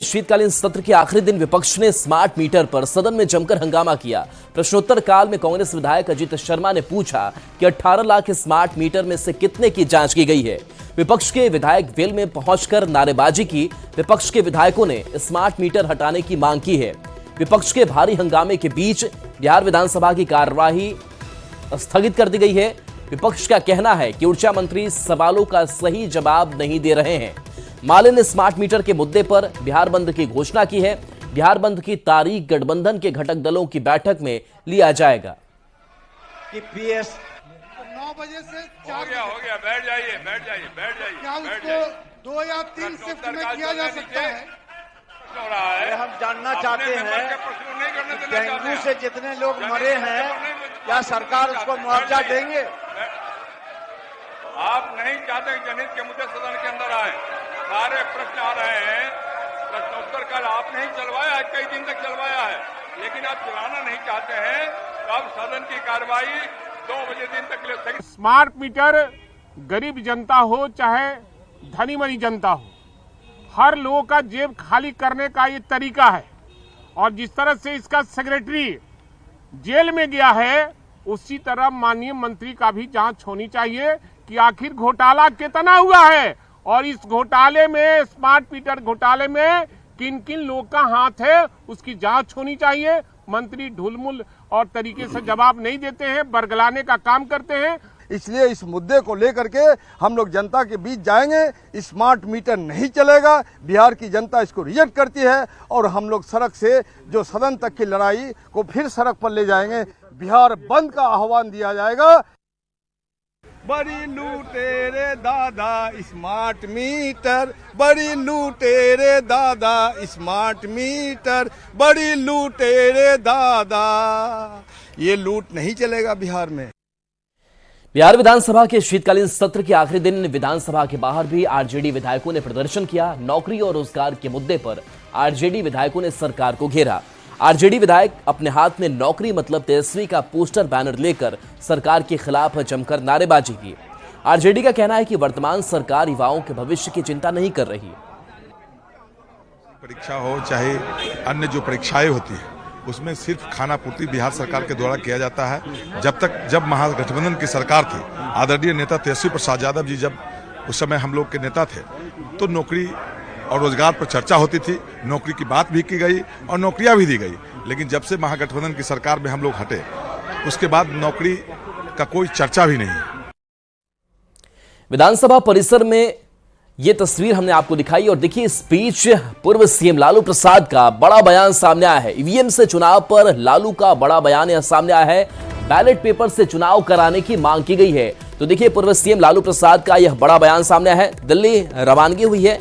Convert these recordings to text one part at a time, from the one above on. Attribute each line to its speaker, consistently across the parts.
Speaker 1: शीतकालीन सत्र के आखिरी दिन विपक्ष ने स्मार्ट मीटर पर सदन में जमकर हंगामा किया। प्रश्नोत्तर काल में कांग्रेस विधायक अजीत शर्मा ने पूछा कि 18 लाख स्मार्ट मीटर में से कितने की जांच की गई है। विपक्ष के विधायक वेल में पहुंचकर नारेबाजी की। विपक्ष के विधायकों ने स्मार्ट मीटर हटाने की मांग की है। विपक्ष के भारी हंगामे के बीच बिहार विधानसभा की कार्यवाही स्थगित कर दी गई है। विपक्ष का कहना है कि ऊर्जा मंत्री सवालों का सही जवाब नहीं दे रहे हैं। माले ने स्मार्ट मीटर के मुद्दे पर बिहार बंद की घोषणा की है। बिहार बंद की तारीख गठबंधन के घटक दलों की बैठक में लिया जाएगा।
Speaker 2: कि पीएस
Speaker 3: 9 बजे से
Speaker 4: हो गया बैठ जाइए
Speaker 3: क्या उसको 2 या 3 शिफ्ट में किया जा सकता है?
Speaker 4: हो रहा है।
Speaker 2: हम जानना चाहते हैं डेंगू से जितने लोग मरे हैं क्या सरकार उसको मुआवजा देंगे?
Speaker 4: आप नहीं चाहते कि जनहित के मुद्दे सदन के अंदर आए। सारे प्रश्न आ रहे हैं। प्रश्नोत्तर काल आपने ही चलवाया है, कई दिन तक चलवाया है, लेकिन आप चलाना नहीं चाहते हैं। तो अब सदन की कार्रवाई 2 बजे दिन तक ले सकते।
Speaker 5: स्मार्ट मीटर गरीब जनता हो चाहे धनी मनी जनता हो, हर लोगों का जेब खाली करने का ये तरीका है। और जिस तरह से इसका सेक्रेटरी जेल में गया है, उसी तरह माननीय मंत्री का भी जांच होनी चाहिए कि आखिर घोटाला कितना हुआ है और इस घोटाले में, स्मार्ट मीटर घोटाले में किन किन लोग का हाथ है, उसकी जांच होनी चाहिए। मंत्री ढुलमुल और तरीके से जवाब नहीं देते हैं, बरगलाने का काम करते हैं।
Speaker 6: इसलिए इस मुद्दे को लेकर के हम लोग जनता के बीच जाएंगे। स्मार्ट मीटर नहीं चलेगा, बिहार की जनता इसको रिजेक्ट करती है और हम लोग सड़क से जो सदन तक की लड़ाई को फिर सड़क पर ले जाएंगे। बिहार बंद का आह्वान दिया जाएगा। बड़ी लूटेरे दादा स्मार्ट मीटर, बड़ी लूटेरे दादा स्मार्ट मीटर, बड़ी लूटेरे दादा। ये लूट नहीं चलेगा बिहार में।
Speaker 1: बिहार विधानसभा के शीतकालीन सत्र के आखिरी दिन विधानसभा के बाहर भी आरजेडी विधायकों ने प्रदर्शन किया। नौकरी और रोजगार के मुद्दे पर आरजेडी विधायकों ने सरकार को घेरा। आरजेडी विधायक अपने हाथ में नौकरी मतलब तेजस्वी का पोस्टर बैनर लेकर सरकार के खिलाफ जमकर नारेबाजी की। आरजेडी का कहना है कि वर्तमान सरकार युवाओं के भविष्य की चिंता नहीं कर रही।
Speaker 7: परीक्षा हो चाहे अन्य जो परीक्षाएं होती है, उसमें सिर्फ खाना पूर्ति बिहार सरकार के द्वारा किया जाता है। जब महागठबंधन की सरकार थी, आदरणीय नेता तेजस्वी प्रसाद यादव जी जब उस समय हम लोग के नेता थे, तो नौकरी और रोजगार पर चर्चा होती थी। नौकरी की बात भी की गई और नौकरियां भी दी गई। लेकिन जब से महागठबंधन की सरकार में हम लोग हटे, उसके बाद नौकरी का कोई चर्चा भी नहीं है।
Speaker 1: विधानसभा परिसर में ये तस्वीर हमने आपको दिखाई और देखिए इस बीच पूर्व सीएम लालू प्रसाद का बड़ा बयान सामने आया है। ईवीएम से चुनाव पर लालू का बड़ा बयान यह सामने आया है। बैलेट पेपर से चुनाव कराने की मांग की गई है। तो देखिए पूर्व सीएम लालू प्रसाद का यह बड़ा बयान सामने आया है। दिल्ली रवानगी हुई है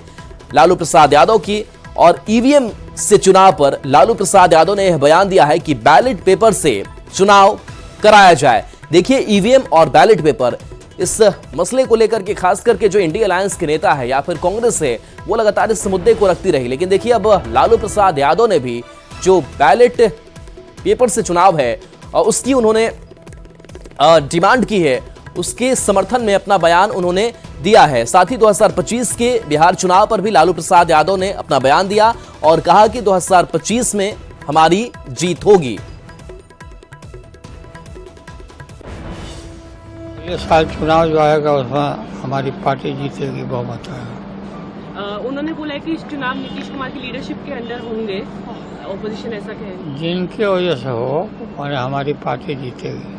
Speaker 1: लालू प्रसाद यादव की और ईवीएम से चुनाव पर लालू प्रसाद यादव ने यह बयान दिया है कि बैलेट पेपर से चुनाव कराया जाए। देखिए ईवीएम और बैलेट पेपर, इस मसले को लेकर के खास करके जो इंडिया अलायंस के नेता है या फिर कांग्रेस है, वो लगातार इस मुद्दे को रखती रही। लेकिन देखिए अब लालू प्रसाद यादव ने भी जो बैलेट पेपर से चुनाव है और उसकी उन्होंने डिमांड की है, उसके समर्थन में अपना बयान उन्होंने दिया है। साथ ही 2025 के बिहार चुनाव पर भी लालू प्रसाद यादव ने अपना बयान दिया और कहा कि 2025 में हमारी जीत होगी।
Speaker 8: ये साल चुनाव जो आएगा उसमें हमारी पार्टी जीतेगी, बहुमत है।
Speaker 9: उन्होंने बोला है कि इस चुनाव नीतीश कुमार की लीडरशिप के अंदर होंगे, ऑपोजिशन ऐसा कहे।
Speaker 8: जिनकी वजह से हो और हमारी पार्टी जीतेगी।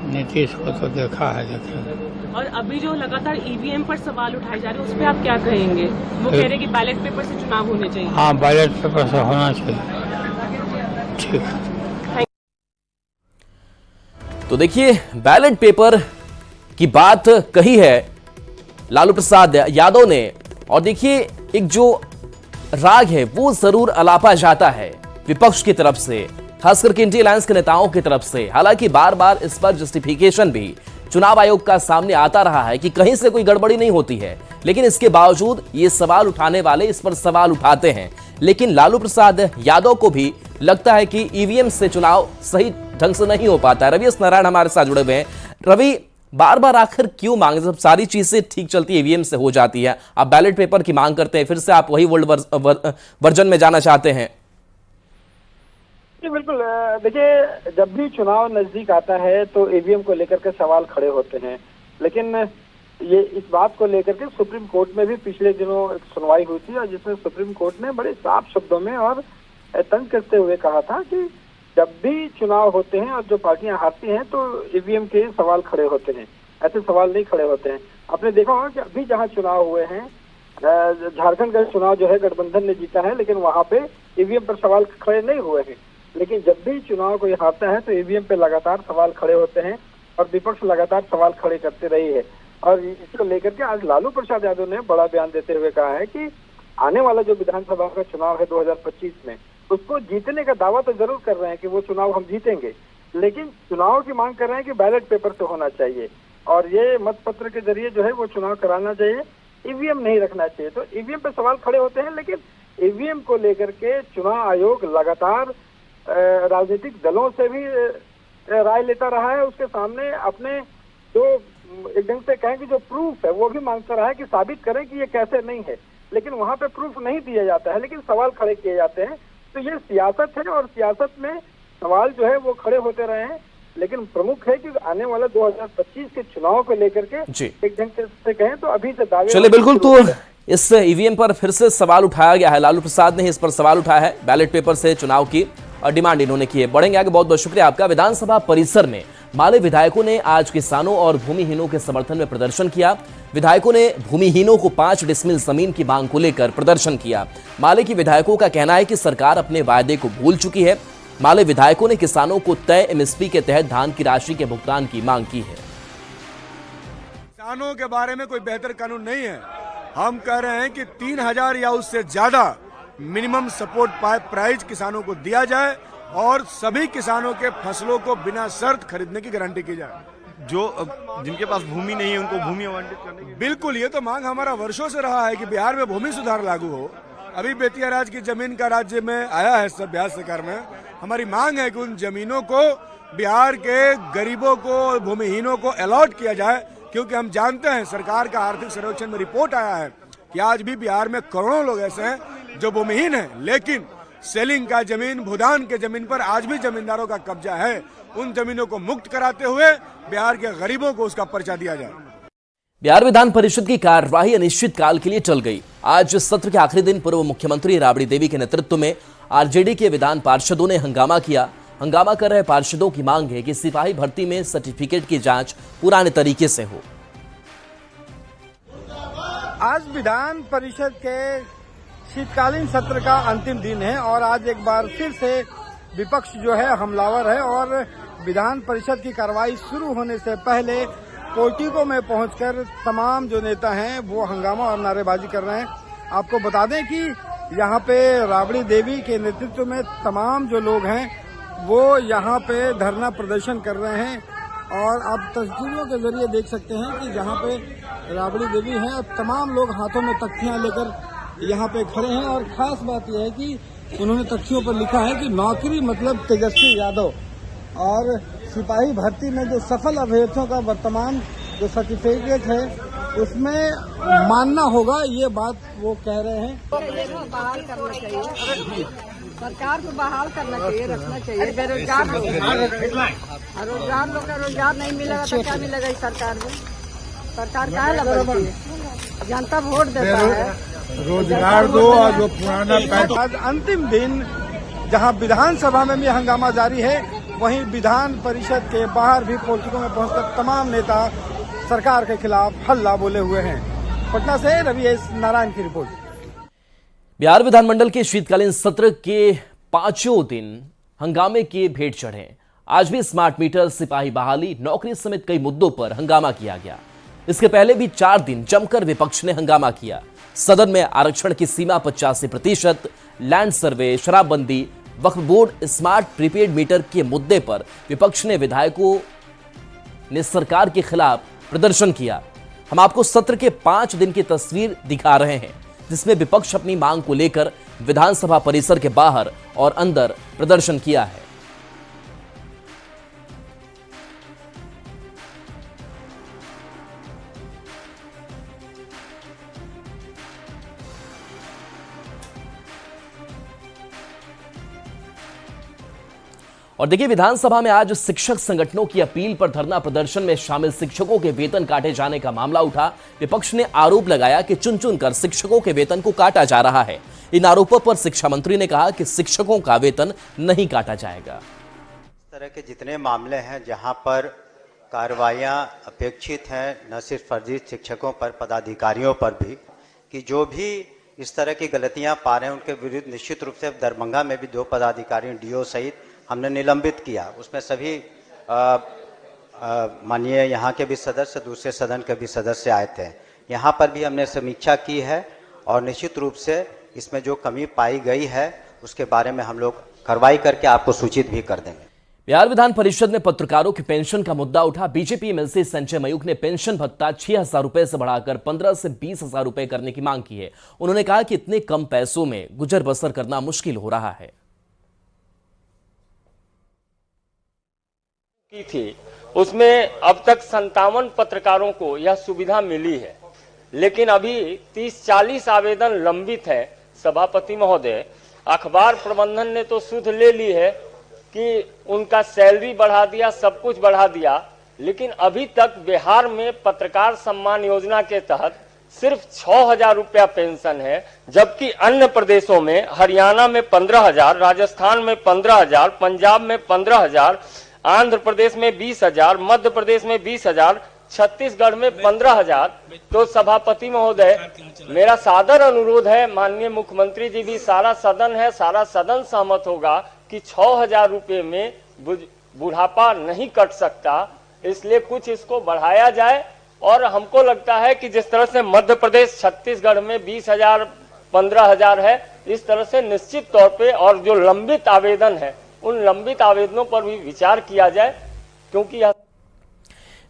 Speaker 8: नीतीश को तो देखा है, देखेंगे।
Speaker 9: और अभी जो लगातार ईवीएम पर सवाल उठाए जा रहे हैं, उस पर आप क्या कहेंगे? वो कह रहे हैं कि बैलेट पेपर से चुनाव होने चाहिए।
Speaker 8: हाँ, बैलेट पेपर से होना चाहिए। ठीक है।
Speaker 1: तो देखिए बैलेट पेपर की बात कही है लालू प्रसाद यादव ने और देखिए एक जो राग है वो जरूर अलापा जाता है विपक्ष की तरफ से, खास करके इंडिया अलायंस के नेताओं की तरफ से। हालांकि बार बार इस पर जस्टिफिकेशन भी चुनाव आयोग का सामने आता रहा है कि कहीं से कोई गड़बड़ी नहीं होती है, लेकिन इसके बावजूद ये सवाल उठाने वाले इस पर सवाल उठाते हैं। लेकिन लालू प्रसाद यादव को भी लगता है कि ईवीएम से चुनाव सही ढंग से नहीं हो पाता है। रवि एस नारायण हमारे साथ जुड़े हुए हैं। रवि, बार बार आखिर क्यों मांग, जब सारी चीजें ठीक चलती है, ईवीएम से हो जाती है, आप बैलेट पेपर की मांग करते हैं, फिर से आप वही ओल्ड वर्जन में जाना चाहते हैं?
Speaker 10: जी बिल्कुल, देखिए जब भी चुनाव नजदीक आता है तो ईवीएम को लेकर के सवाल खड़े होते हैं, लेकिन ये इस बात को लेकर के सुप्रीम कोर्ट में भी पिछले दिनों एक सुनवाई हुई थी और जिसमें सुप्रीम कोर्ट ने बड़े साफ शब्दों में और तंज करते हुए कहा था कि जब भी चुनाव होते हैं और जो पार्टियां हारती हैं तो ईवीएम के सवाल खड़े होते हैं, ऐसे सवाल नहीं खड़े होते हैं। आपने देखा होगा कि अभी जहां चुनाव हुए हैं, झारखंड का चुनाव जो है गठबंधन ने जीता है, लेकिन वहां पे ईवीएम पर सवाल खड़े नहीं हुए हैं। लेकिन जब भी चुनाव कोई हारता है तो ईवीएम पे लगातार सवाल खड़े होते हैं और विपक्ष लगातार सवाल खड़े करते रही है। और इसको लेकर के आज लालू प्रसाद यादव ने बड़ा बयान देते हुए कहा है कि आने वाला जो विधानसभा का चुनाव है 2025 में, उसको जीतने का दावा तो जरूर कर रहे हैं कि वो चुनाव हम जीतेंगे, लेकिन चुनाव की मांग कर रहे हैं कि बैलेट पेपर से होना चाहिए और ये मतपत्र के जरिए जो है वो चुनाव कराना चाहिए, ईवीएम नहीं रखना चाहिए। तो ईवीएम पे सवाल खड़े होते हैं, लेकिन ईवीएम को लेकर के चुनाव आयोग लगातार राजनीतिक दलों से भी राय लेता रहा है, उसके सामने अपने जो एक ढंग से कहें कि जो प्रूफ है वो भी मांगता रहा है कि साबित करें कि ये कैसे नहीं है, लेकिन वहां पे प्रूफ नहीं दिया जाता है, लेकिन सवाल खड़े किए जाते हैं। तो ये सियासत है और सियासत में सवाल जो है वो खड़े होते रहे हैं, लेकिन प्रमुख है कि आने वाला 2025 के चुनाव को लेकर के एक ढंग से कहें तो अभी से दावे।
Speaker 1: चलिए बिल्कुल, तो इस ईवीएम पर फिर से सवाल उठाया गया है, लालू प्रसाद ने इस पर सवाल उठाया है, बैलेट पेपर से चुनाव की और डिमांड इन्होंने की है। बढ़ेंगे आगे, बहुत बहुत शुक्रिया आपका। विधानसभा परिसर में माले विधायकों ने आज किसानों और भूमिहीनों के समर्थन में प्रदर्शन किया। विधायकों ने भूमिहीनों को 5 डिसमिल जमीन की मांग को लेकर प्रदर्शन किया। माले की विधायकों का कहना है कि सरकार अपने वायदे को भूल चुकी है। माले विधायकों ने किसानों को तय एमएसपी के तहत धान की राशि के भुगतान की मांग की है।
Speaker 6: किसानों के बारे में कोई बेहतर कानून नहीं है। हम कह रहे हैं कि 3000 या उससे ज्यादा मिनिमम सपोर्ट प्राइस किसानों को दिया जाए और सभी किसानों के फसलों को बिना शर्त खरीदने की गारंटी की जाए।
Speaker 11: जो जिनके पास भूमि नहीं है उनको भूमि आवंटित करने की
Speaker 6: बिल्कुल, ये तो मांग हमारा वर्षों से रहा है कि बिहार में भूमि सुधार लागू हो। अभी बेतिया राज की जमीन का राज्य में आया है सब बिहार सरकार में। हमारी मांग है कि उन जमीनों को बिहार के गरीबों को, भूमिहीनों को अलॉट किया जाए, क्योंकि हम जानते हैं सरकार का आर्थिक सर्वेक्षण में रिपोर्ट आया है कि आज भी बिहार में करोड़ों लोग ऐसे हैं जो भूमिहीन हैं, लेकिन सेलिंग का जमीन, भूदान के जमीन पर आज भी जमींदारों का कब्जा है। उन जमीनों को मुक्त कराते हुए बिहार के गरीबों को उसका पर्चा दिया जाए।
Speaker 1: बिहार विधान परिषद की कार्यवाही अनिश्चित काल के लिए चल गई। आज सत्र के आखिरी दिन पूर्व मुख्यमंत्री राबड़ी देवी के नेतृत्व में आरजेडी के विधान पार्षदों ने हंगामा किया। हंगामा कर रहे पार्षदों की मांग है कि सिपाही भर्ती में सर्टिफिकेट की जांच पुराने तरीके से हो।
Speaker 10: आज विधान परिषद के शीतकालीन सत्र का अंतिम दिन है और आज एक बार फिर से विपक्ष जो है हमलावर है और विधान परिषद की कार्रवाई शुरू होने से पहले पोर्टिको में पहुंचकर तमाम जो नेता हैं वो हंगामा और नारेबाजी कर रहे हैं। आपको बता दें कि यहाँ पे राबड़ी देवी के नेतृत्व में तमाम जो लोग हैं वो यहाँ पे धरना प्रदर्शन कर रहे हैं और आप तस्वीरों के जरिए देख सकते हैं कि जहाँ पे राबड़ी देवी हैं और तमाम लोग हाथों में तख्तियां लेकर यहाँ पे खड़े हैं। और खास बात यह है कि उन्होंने तख्तियों पर लिखा है कि नौकरी मतलब तेजस्वी यादव, और सिपाही भर्ती में जो सफल अभ्यर्थियों का वर्तमान जो सर्टिफिकेट है उसमें मानना होगा, ये बात वो कह रहे हैं।
Speaker 12: बहाल करना चाहिए, सरकार को बहाल करना चाहिए, रखना चाहिए। बेरोजगार लोग का रोजगार नहीं मिलेगा तो क्या मिलेगा इस सरकार में? सरकार क्या लगती है? जनता वोट देता है,
Speaker 6: रोजगार दो और जो पुराना। आज अंतिम दिन जहां विधानसभा में भी हंगामा जारी है, वहीं विधान परिषद के बाहर भी पोर्टिको में पहुंचकर तमाम नेता सरकार के खिलाफ हल्ला बोले हुए हैं। पटना से रवि एस नारायण की रिपोर्ट।
Speaker 1: बिहार विधानमंडल के शीतकालीन सत्र के 5 दिन हंगामे के भेंट चढ़े। आज भी स्मार्ट मीटर, सिपाही बहाली, नौकरी समेत कई मुद्दों पर हंगामा किया गया। इसके पहले भी 4 दिन जमकर विपक्ष ने हंगामा किया। सदन में आरक्षण की सीमा 85%, लैंड सर्वे, शराबबंदी, वक्फ बोर्ड, स्मार्ट प्रीपेड मीटर के मुद्दे पर विपक्ष ने विधायकों ने सरकार के खिलाफ प्रदर्शन किया। हम आपको सत्र के 5 दिन की तस्वीर दिखा रहे हैं, जिसमें विपक्ष अपनी मांग को लेकर विधानसभा परिसर के बाहर और अंदर प्रदर्शन किया है। और देखिए, विधानसभा में आज शिक्षक संगठनों की अपील पर धरना प्रदर्शन में शामिल शिक्षकों के वेतन काटे जाने का मामला उठा। विपक्ष ने आरोप लगाया कि चुन चुनकर शिक्षकों के वेतन को काटा जा रहा है। इन आरोपों पर शिक्षा मंत्री ने कहा कि शिक्षकों का वेतन नहीं काटा जाएगा।
Speaker 13: इस तरह के जितने मामले हैं जहां पर कार्रवाइयां अपेक्षित हैं, न सिर्फ फर्जी शिक्षकों पर, पदाधिकारियों पर भी, कि जो भी इस तरह की गलतियां पा रहे हैं उनके विरुद्ध निश्चित रूप से दरभंगा में भी 2 पदाधिकारियों डीओ सहित हमने निलंबित किया। उसमें सभी माननीय यहाँ के भी सदस्य, दूसरे सदन के भी सदस्य आए थे। यहाँ पर भी हमने समीक्षा की है और निश्चित रूप से इसमें जो कमी पाई गई है उसके बारे में हम लोग कार्रवाई करके आपको सूचित भी कर देंगे।
Speaker 1: बिहार विधान परिषद में पत्रकारों की पेंशन का मुद्दा उठा। बीजेपी एमएलसी संजय मयूख ने पेंशन भत्ता 6,000 रुपए से बढ़ाकर 15 से 20,000 रुपए करने की मांग की है। उन्होंने कहा कि इतने कम पैसों में गुजर बसर करना मुश्किल हो रहा है।
Speaker 14: की थी उसमें अब तक 57 पत्रकारों को यह सुविधा मिली है, लेकिन अभी 30-40 आवेदन लंबित है। सभापति महोदय, अखबार प्रबंधन ने तो सुध ले ली है कि उनका सैलरी बढ़ा दिया, सब कुछ बढ़ा दिया, लेकिन अभी तक बिहार में पत्रकार सम्मान योजना के तहत सिर्फ 6,000 रुपया पेंशन है, जबकि अन्य प्रदेशों में हरियाणा में 15,000, राजस्थान में 15,000, पंजाब में 15,000, आंध्र प्रदेश में 20,000, मध्य प्रदेश में 20,000, छत्तीसगढ़ में 15,000। तो सभापति महोदय, मेरा सादर अनुरोध है, माननीय मुख्यमंत्री जी भी, सारा सदन है, सारा सदन सहमत होगा कि 6,000 रुपये में बुढ़ापा नहीं कट सकता, इसलिए कुछ इसको बढ़ाया जाए। और हमको लगता है कि जिस तरह से मध्य प्रदेश, छत्तीसगढ़ में 20,000, 15,000 है, इस तरह से निश्चित तौर पे, और जो लंबित आवेदन है उन लंबित आवेदनों पर भी विचार किया जाए, क्योंकि यह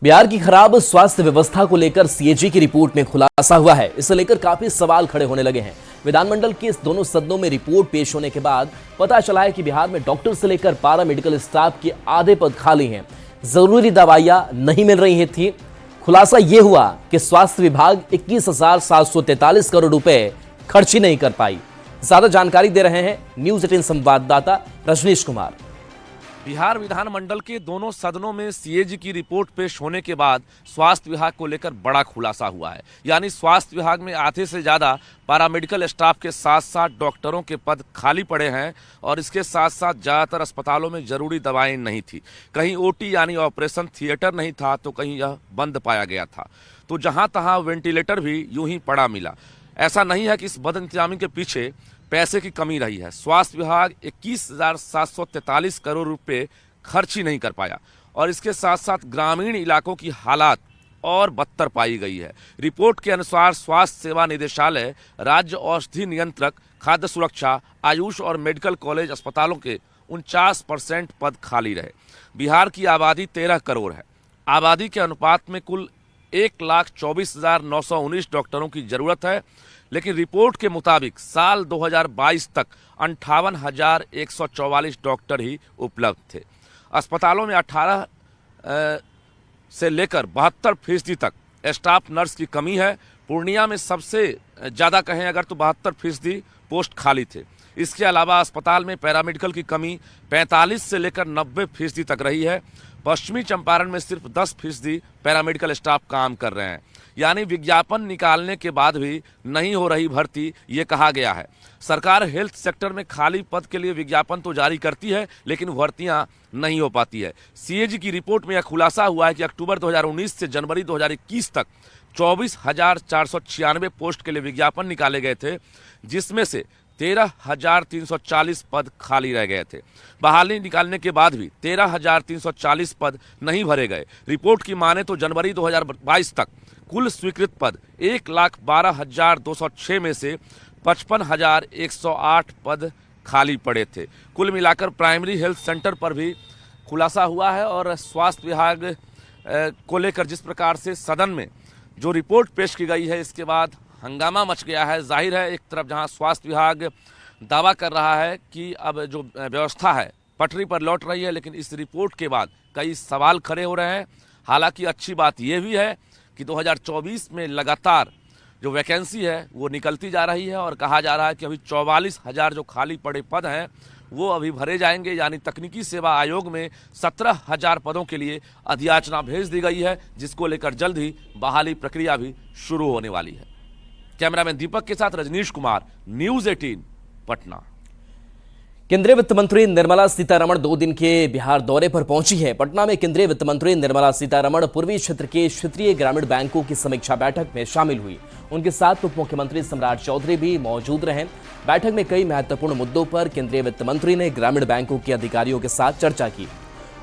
Speaker 1: बिहार की खराब स्वास्थ्य व्यवस्था को लेकर सीएजी की रिपोर्ट में खुलासा हुआ है। इसे लेकर काफी सवाल खड़े होने लगे हैं। विधानमंडल के इस दोनों सदनों में रिपोर्ट पेश होने के बाद पता चला है कि बिहार में डॉक्टर से लेकर पारा मेडिकल स्टाफ के आधे पद खाली हैं। जरूरी दवाइयां नहीं मिल रही थी। खुलासा यह हुआ कि स्वास्थ्य विभाग 21,743 करोड़ रुपए खर्च ही नहीं कर पाई। ज्यादा जानकारी दे रहे हैं न्यूज 18 संवाददाता रजनीश कुमार।
Speaker 15: बिहार विधानमंडल के दोनों सदनों में सीएजी की रिपोर्ट पेश होने के बाद स्वास्थ्य विभाग को लेकर बड़ा खुलासा हुआ है। यानी स्वास्थ्य विभाग में आधे से ज्यादा पैरामेडिकल स्टाफ के साथ साथ डॉक्टरों के पद खाली पड़े हैं और इसके साथ साथ ज्यादातर अस्पतालों में जरूरी दवाएं नहीं थी। कहीं ओटी यानी ऑपरेशन थिएटर नहीं था तो कहीं यह बंद पाया गया था। तो जहां तहां वेंटिलेटर भी यूं ही पड़ा मिला। ऐसा नहीं है कि इस बदइंतजामी के पीछे पैसे की कमी रही है। स्वास्थ्य विभाग 21,743 करोड़ रुपए खर्च ही नहीं कर पाया और इसके साथ साथ ग्रामीण इलाकों की हालात और बदतर पाई गई है। रिपोर्ट के अनुसार स्वास्थ्य सेवा निदेशालय, राज्य औषधि नियंत्रक, खाद्य सुरक्षा, आयुष और मेडिकल कॉलेज अस्पतालों के 49% पद खाली रहे। बिहार की आबादी 13 करोड़ है। आबादी के अनुपात में कुल 1,24,919 डॉक्टरों की जरूरत है, लेकिन रिपोर्ट के मुताबिक साल 2022 तक 58,144 डॉक्टर ही उपलब्ध थे। अस्पतालों में 18 से लेकर 72% तक स्टाफ नर्स की कमी है। पूर्णिया में सबसे ज़्यादा कहें अगर तो 72% पोस्ट खाली थे। इसके अलावा अस्पताल में पैरामेडिकल की कमी 45 से लेकर 90% तक रही है। पश्चिमी चंपारण में सिर्फ 10% पैरामेडिकल स्टाफ काम कर रहे हैं। यानी विज्ञापन निकालने के बाद भी नहीं हो रही भर्ती, ये कहा गया है। सरकार हेल्थ सेक्टर में खाली पद के लिए विज्ञापन तो जारी करती है, लेकिन भर्तियां नहीं हो पाती है। सीएजी की रिपोर्ट में यह खुलासा हुआ है कि अक्टूबर 2019 से जनवरी 2021 तक 24,496 पोस्ट के लिए विज्ञापन निकाले गए थे, जिसमें से 13,340 पद खाली रह गए थे। बहाली निकालने के बाद भी 13,340 पद नहीं भरे गए। रिपोर्ट की माने तो जनवरी 2022 तक कुल स्वीकृत पद 1,12,206 में से 55,108 पद खाली पड़े थे। कुल मिलाकर प्राइमरी हेल्थ सेंटर पर भी खुलासा हुआ है और स्वास्थ्य विभाग को लेकर जिस प्रकार से सदन में जो रिपोर्ट पेश की गई है, इसके बाद हंगामा मच गया है। जाहिर है, एक तरफ जहां स्वास्थ्य विभाग दावा कर रहा है कि अब जो व्यवस्था है पटरी पर लौट रही है, लेकिन इस रिपोर्ट के बाद कई सवाल खड़े हो रहे हैं। हालांकि अच्छी बात यह भी है कि 2024 में लगातार जो वैकेंसी है वो निकलती जा रही है और कहा जा रहा है कि अभी 44,000 जो खाली पड़े पद हैं वो अभी भरे जाएंगे। यानी तकनीकी सेवा आयोग में 17,000 पदों के लिए अधियाचना भेज दी गई है, जिसको लेकर जल्द ही बहाली प्रक्रिया भी शुरू होने वाली है। कैमरामैन दीपक के साथ रजनीश कुमार, न्यूज़ 18 पटना।
Speaker 1: केंद्रीय वित्त मंत्री निर्मला सीतारमण 2 दिन के बिहार दौरे पर पहुंची है। पटना में केंद्रीय वित्त मंत्री निर्मला सीतारमण पूर्वी क्षेत्र के क्षेत्रीय ग्रामीण बैंकों की समीक्षा बैठक में शामिल हुई। उनके साथ उप मुख्यमंत्री सम्राट चौधरी भी मौजूद रहे। बैठक में कई महत्वपूर्ण मुद्दों पर केंद्रीय वित्त मंत्री ने ग्रामीण बैंकों के अधिकारियों के साथ चर्चा की।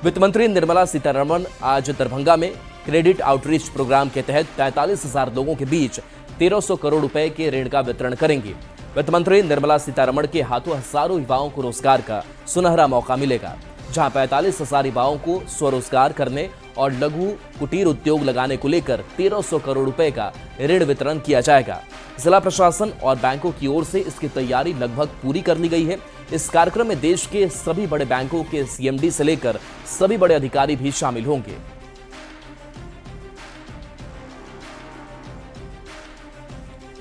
Speaker 1: वित्त मंत्री निर्मला सीतारमण आज दरभंगा में क्रेडिट आउटरीच प्रोग्राम के तहत 43,000 लोगों के बीच 1,300 करोड़ रुपए के ऋण का वितरण करेंगी। वित्त मंत्री निर्मला सीतारमण के हाथों हजारों युवाओं को रोजगार का सुनहरा मौका मिलेगा, जहां 45,000 युवाओं को स्वरोजगार करने और लघु कुटीर उद्योग लगाने को लेकर 1,300 करोड़ रुपए का ऋण वितरण किया जाएगा। जिला प्रशासन और बैंकों की ओर से इसकी तैयारी लगभग पूरी कर ली गई है। इस कार्यक्रम में देश के सभी बड़े बैंकों के सीएमडी से लेकर सभी बड़े अधिकारी भी शामिल होंगे।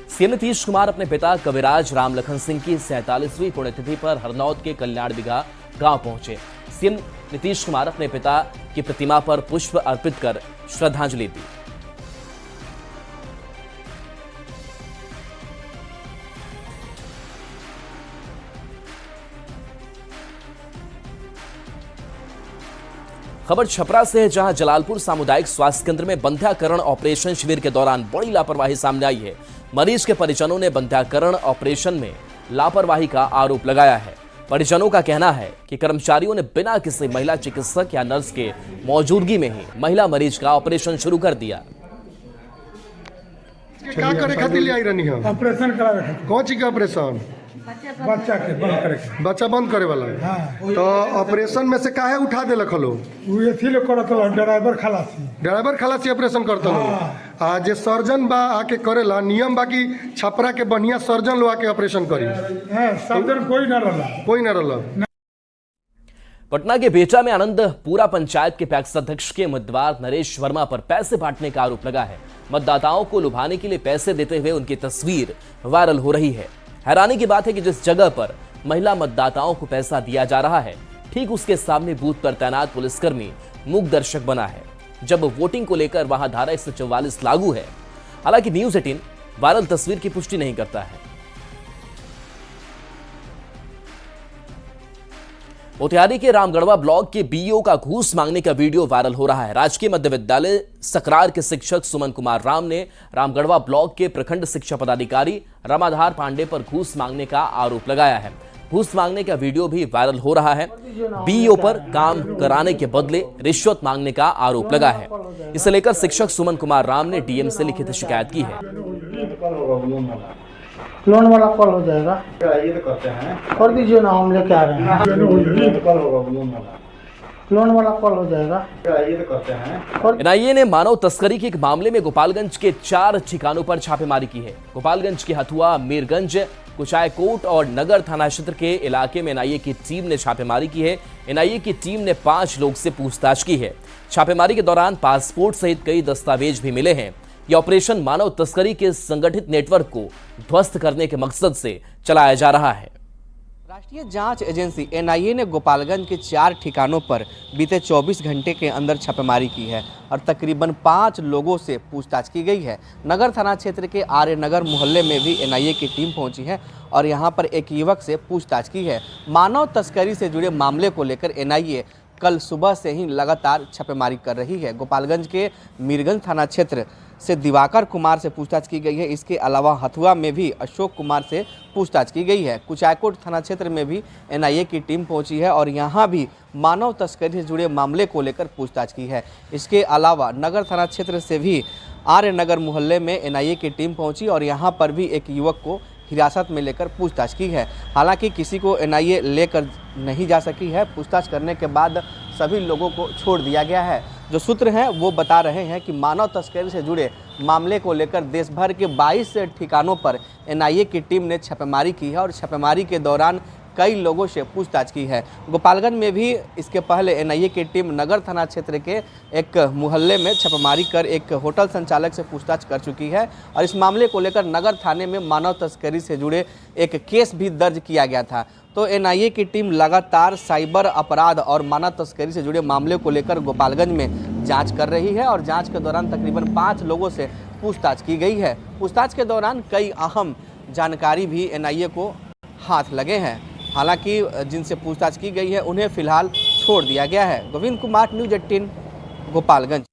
Speaker 1: सीएम नीतीश कुमार अपने पिता कविराज राम लखन सिंह की 47वीं पुण्यतिथि पर हरनौत के कल्याण बिघा गांव पहुंचे। सीएम नीतीश कुमार अपने पिता की प्रतिमा पर पुष्प अर्पित कर श्रद्धांजलि दी। खबर छपरा से है, जहां जलालपुर सामुदायिक स्वास्थ्य केंद्र में बंध्याकरण ऑपरेशन शिविर के दौरान बड़ी लापरवाही सामने आई है। मरीज के परिजनों ने बंध्याकरण ऑपरेशन में लापरवाही का आरोप लगाया है। परिजनों का कहना है कि कर्मचारियों ने बिना किसी महिला चिकित्सक या नर्स के मौजूदगी में ही महिला मरीज का ऑपरेशन शुरू कर दिया।
Speaker 3: क्या करे खातिर ले आई रहनी है?
Speaker 16: ऑपरेशन करा।
Speaker 3: कौन चीज का ऑपरेशन?
Speaker 16: बच्चा के बंद करे।
Speaker 3: बच्चा बंद करे वाला है।
Speaker 16: हाँ।
Speaker 3: तो ऑपरेशन में से काहे उठा दे लखलो?
Speaker 16: वो एथी लोग करत लो, ड्राइवर खलासी ऑपरेशन करता लो।
Speaker 3: हाँ। आज सर्जन बा आके करेला, नियम बाकी छपरा के बढ़िया सर्जन लो आके ऑपरेशन करी।
Speaker 16: हां, सर्जन कोई ना रहला।
Speaker 1: पटना के बेटा में आनंदपुरा पंचायत के पैक्स अध्यक्ष के उम्मीदवार नरेश वर्मा पर पैसे बांटने का आरोप लगा है। मतदाताओं को लुभाने के लिए पैसे देते हुए उनकी तस्वीर वायरल हो रही है। हैरानी की बात है कि जिस जगह पर महिला मतदाताओं को पैसा दिया जा रहा है, ठीक उसके सामने बूथ पर तैनात पुलिसकर्मी मूक दर्शक बना है, जब वोटिंग को लेकर वहां धारा 144 लागू है। हालांकि न्यूज़ 18 वायरल तस्वीर की पुष्टि नहीं करता है। मोतिहारी के रामगढ़वा ब्लॉक के बीईओ का घूस मांगने का वीडियो वायरल हो रहा है। राजकीय मध्य विद्यालय सकरार के शिक्षक सुमन कुमार राम ने रामगढ़वा ब्लॉक के प्रखंड शिक्षा पदाधिकारी रामाधार पांडे पर घूस मांगने का आरोप लगाया है। घूस मांगने का वीडियो भी वायरल हो रहा है। बीईओ पर काम कराने के बदले रिश्वत मांगने का आरोप लगा है। इसे लेकर शिक्षक सुमन कुमार राम ने डीएम से लिखित शिकायत की है।
Speaker 16: लोन वाला कॉल हो जाएगा, ये तो करते हैं, कर दीजिए ना, हम लेके आ रहे हैं। लोन वाला कॉल हो जाएगा, ये तो करते हैं।
Speaker 1: एनआईए ने मानव तस्करी के एक मामले में गोपालगंज के 4 ठिकानों पर छापेमारी की है। गोपालगंज के हथुआ, मीरगंज, कुचायकोट और नगर थाना क्षेत्र के इलाके में एनआईए की टीम ने छापेमारी की है। एनआईए की टीम ने 5 लोग से पूछताछ की है। छापेमारी के दौरान पासपोर्ट सहित कई दस्तावेज भी मिले हैं। यह ऑपरेशन मानव तस्करी के संगठित नेटवर्क को ध्वस्त करने के मकसद से चलाया जा रहा है।
Speaker 17: राष्ट्रीय जांच एजेंसी एनआईए ने गोपालगंज के 4 ठिकानों पर बीते 24 घंटे के अंदर छापेमारी की है और तकरीबन 5 लोगों से पूछताछ की गई है। नगर थाना क्षेत्र के आर्य नगर मोहल्ले में भी एनआईए की टीम पहुंची है और यहां पर एक युवक से पूछताछ की है। मानव तस्करी से जुड़े मामले को लेकर एनआईए कल सुबह से ही लगातार छापेमारी कर रही है। गोपालगंज के मीरगंज थाना क्षेत्र से दिवाकर कुमार से पूछताछ की गई है। इसके अलावा हथुआ में भी अशोक कुमार से पूछताछ की गई है। कुचायकोट थाना क्षेत्र में भी एनआईए की टीम पहुंची है और यहां भी मानव तस्करी से जुड़े मामले को लेकर पूछताछ की है। इसके अलावा नगर थाना क्षेत्र से भी आर्य नगर मोहल्ले में एनआईए की टीम पहुंची और यहां पर भी एक युवक को हिरासत में लेकर पूछताछ की है। हालांकि किसी को एनआईए लेकर नहीं जा सकी है। पूछताछ करने के बाद सभी लोगों को छोड़ दिया गया है। जो सूत्र हैं वो बता रहे हैं कि मानव तस्करी से जुड़े मामले को लेकर देश भर के 22 ठिकानों पर एनआईए की टीम ने छापेमारी की है और छापेमारी के दौरान कई लोगों से पूछताछ की है। गोपालगंज में भी इसके पहले एनआईए की टीम नगर थाना क्षेत्र के एक मोहल्ले में छापेमारी कर एक होटल संचालक से पूछताछ कर चुकी है और इस मामले को लेकर नगर थाने में मानव तस्करी से जुड़े एक केस भी दर्ज किया गया था। तो एनआईए की टीम लगातार साइबर अपराध और मानव तस्करी से जुड़े मामले को लेकर गोपालगंज में जांच कर रही है और जांच के दौरान तकरीबन 5 लोगों से पूछताछ की गई है। पूछताछ के दौरान कई अहम जानकारी भी एनआईए को हाथ लगे हैं। हालांकि जिनसे पूछताछ की गई है उन्हें फिलहाल छोड़ दिया गया है। गोविंद कुमार, न्यूज़ 18, गोपालगंज।